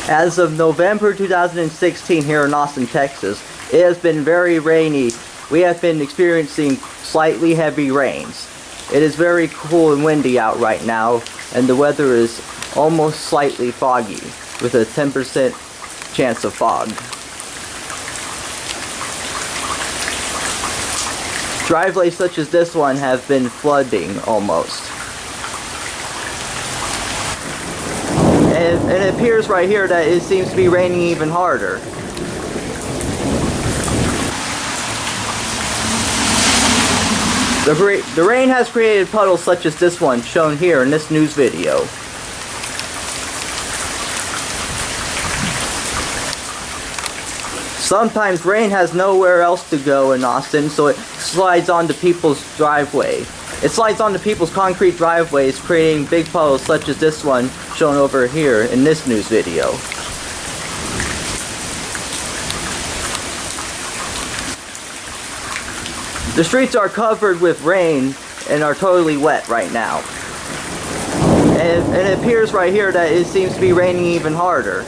As of November 2016 here in Austin, Texas, it has been very rainy. We have been experiencing slightly heavy rains. It is very cool and windy out right now, and the weather is almost slightly foggy with a 10% chance of fog. Driveways such as this one have been flooding almost. And it appears right here that it seems to be raining even harder. The rain has created puddles such as this one shown here in this news video. Sometimes rain has nowhere else to go in Austin, so it slides onto people's driveway. It slides onto people's concrete driveways, creating big puddles such as this one shown over here in this news video. The streets are covered with rain and are totally wet right now. And it appears right here that it seems to be raining even harder.